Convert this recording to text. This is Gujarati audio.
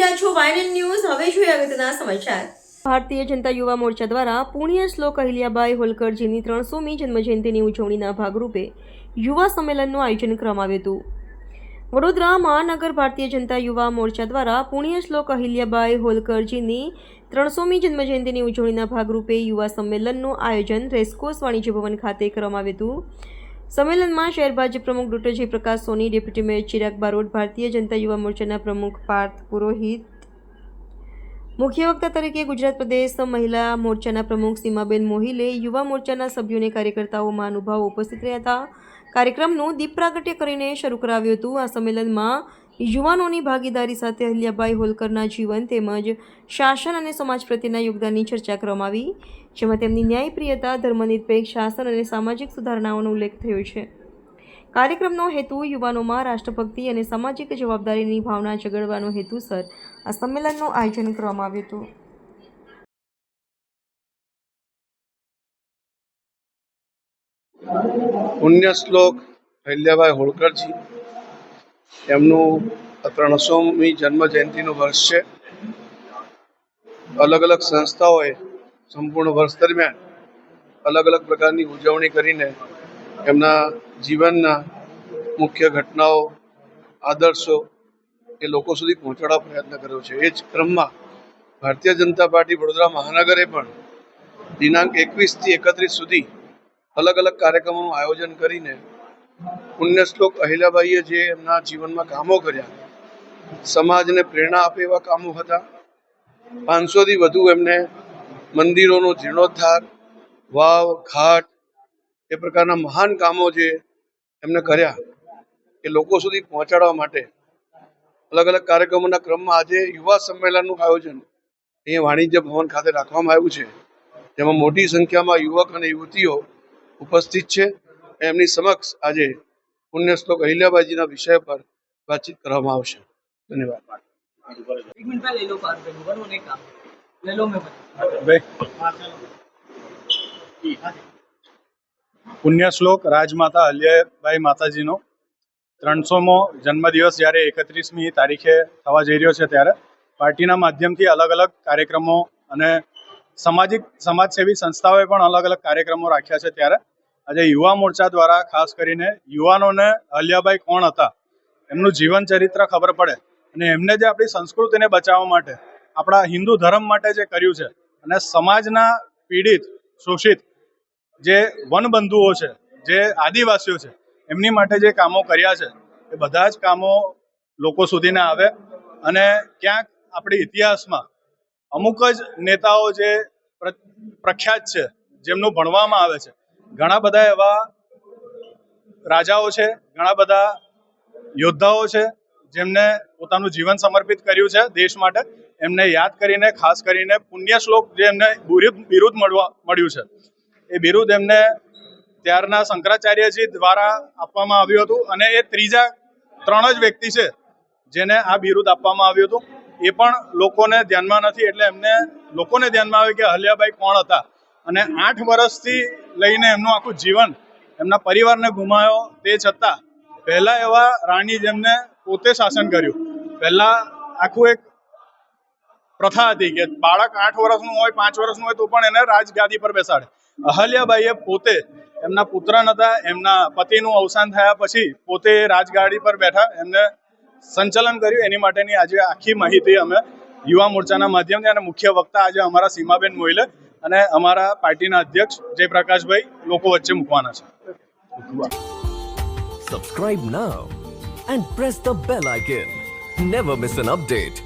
રહ્યા છો વાયનન ન્યૂઝ. હવે જોઈએ અગત્યના સમાચાર. ભારતીય જનતા યુવા મોરચા દ્વારા પુણ્ય શ્લોક અહિલ્યાબાઈ હોલકરજીની 300મી જન્મજયંતિની ઉજવણીના ભાગરૂપે યુવા સંમેલનનું આયોજન કરવામાં આવ્યું હતું. વડોદરા મહાનગર ભારતીય જનતા યુવા મોરચા દ્વારા પુણ્ય શ્લોક અહિલ્યાબાઈ હોલકરજીની 300મી જન્મજયંતિની ઉજવણીના ભાગરૂપે યુવા સંમેલનનું આયોજન રેસકોર્સ વાણિજ્ય ભવન ખાતે કરવામાં આવ્યું હતું. સંમેલનમાં શહેર ભાજપ પ્રમુખ ડોક્ટર જયપ્રકાશ સોની, ડેપ્યુટી મેયર ચિરાગ બારોટ, ભારતીય જનતા યુવા મોરચાના પ્રમુખ પાર્થ પુરોહિત, મુખ્ય વક્તા તરીકે ગુજરાત પ્રદેશ મહિલા મોરચાના પ્રમુખ સીમાબેન મોહિલે, યુવા મોરચાના સભ્યો અને કાર્યકર્તાઓ મહાનુભાવો ઉપસ્થિત રહ્યા હતા. કાર્યક્રમનું દીપ પ્રાગટ્ય કરીને શરૂ કરાવ્યું હતું. આ સંમેલનમાં યુવાનોની ભાગીદારી સાથે અહિલ્યાબાઈ હોલકરના જીવન તેમજ શાસન અને સમાજ પ્રત્યેના યોગદાનની ચર્ચા કરવામાં આવી, જેમાં તેમની ન્યાયપ્રિયતા, ધર્મનિરપેક્ષ શાસન અને સામાજિક સુધારણાઓનો ઉલ્લેખ થયો છે. કાર્યક્રમનો હેતુ યુવાનોમાં રાષ્ટ્રભક્તિ અને સામાજિક જવાબદારીની ભાવના જગાડવાનો હેતુસર આ સંમેલનનું આયોજન કરવામાં આવ્યું હતું. પુણ્ય શ્લોક અહિલ્યાબાઈ હોળકરજી એમનું 300મી જન્મ જયંતિનું વર્ષ છે. અલગ અલગ સંસ્થાઓએ સંપૂર્ણ વર્ષ દરમિયાન અલગ અલગ પ્રકારની ઉજવણી કરીને એમના જીવનના મુખ્ય ઘટનાઓ, આદર્શો એ લોકો સુધી પહોંચાડવા પ્રયત્ન કર્યો છે. એ જ ક્રમમાં ભારતીય જનતા પાર્ટી વડોદરા મહાનગરે પણ દિનાંક 21થી 31 સુધી અલગ અલગ કાર્યક્રમોનું આયોજન કરીને પુણ્ય શ્લોક અહિલ્યાબાઈએ જે એમના જીવનમાં કામો કર્યા, સમાજને પ્રેરણા આપે એવા કામો હતા. 500થી વધુ એમને મંદિરોનો જીર્ણોદ્ધાર, વાવ, ઘાટ એ પ્રકારના મહાન કામો જે એમને કર્યા એ લોકો સુધી પહોંચાડવા માટે અલગ અલગ કાર્યક્રમોના ક્રમમાં આજે યુવા સંમેલનનું આયોજન અહીંયા વાણિજ્ય ભવન ખાતે રાખવામાં આવ્યું છે, જેમાં મોટી સંખ્યામાં યુવક અને યુવતીઓ ઉપસ્થિત છે. એમની સમક્ષ આજે પુણ્ય શ્લોક અહિલ્યાબાઈજીના વિષય પર વાતચીત કરવામાં આવશે. ધન્યવાદ. પુણ્ય શ્લોક રાજમાતા અહિલ્યાબાઈ માતાજીનો 300મો જન્મદિવસ જ્યારે 31મી તારીખે થવા જઈ રહ્યો છે, ત્યારે પાર્ટીના માધ્યમથી અલગ અલગ કાર્યક્રમો અને સમાજસેવી સંસ્થાઓએ પણ અલગ અલગ કાર્યક્રમો રાખ્યા છે. ત્યારે આજે યુવા મોરચા દ્વારા ખાસ કરીને યુવાનોને અહિલ્યાબાઈ કોણ હતા, એમનું જીવન ચરિત્ર ખબર પડે અને એમને જે આપણી સંસ્કૃતિને બચાવવા માટે, આપણા હિન્દુ ધર્મ માટે જે કર્યું છે અને સમાજના પીડિત, શોષિત જે વનબંધુઓ છે, જે આદિવાસીઓ છે, એમની માટે જે કામો કર્યા છે એ બધા જ કામો લોકો સુધી ના આવે અને ક્યાંક આપણી ઇતિહાસમાં અમુક જ નેતાઓ જે પ્રખ્યાત છે, જેમનું ભણવામાં આવે છે, ઘણા બધા એવા રાજાઓ છે, ઘણા બધા યોદ્ધાઓ છે જેમને પોતાનું જીવન સમર્પિત કર્યું છે દેશ માટે. એમને યાદ કરીને ખાસ કરીને પુણ્ય શ્લોક જે એમને બિરુદ મળ્યું છે, એ બિરુદ એમને ત્યારના શંકરાચાર્યજી દ્વારા આપવામાં આવ્યું હતું અને એ ત્રણ જ વ્યક્તિ છે જેને આ બિરુદ આપવામાં આવ્યું હતું. એ પણ લોકોને ધ્યાનમાં નથી, એટલે એમને લોકોને ધ્યાનમાં આવે કે અહિલ્યાબાઈ કોણ હતા. અને 8 વર્ષથી લઈને એમનું આખું જીવન એમના પરિવારને ગુમાવ્યો, તે છતાં પહેલા એવા રાણી જેમને પોતે શાસન કર્યું. પહેલા આખું એક પ્રથા હતી કે બાળક 8 વર્ષનું હોય, 5 વર્ષનું હોય તો પણ એને રાજગાદી પર બેસાડે. અહિલ્યાબાઈએ પોતે, એમના પુત્ર નહોતા, એમના પતિનું અવસાન થયા પછી પોતે રાજગાદી પર બેઠા, એમને સંચાલન કર્યું. એની માટેની આજે આખી માહિતી અમે યુવા મોરચાના માધ્યમથી અને મુખ્ય વક્તા આજે અમારા સીમાબેન મોહિલે અને અમારા પાર્ટીના અધ્યક્ષ જયપ્રકાશભાઈ લોકો વચ્ચે મૂકવાના છે. Subscribe now and press the bell icon. Never miss an update.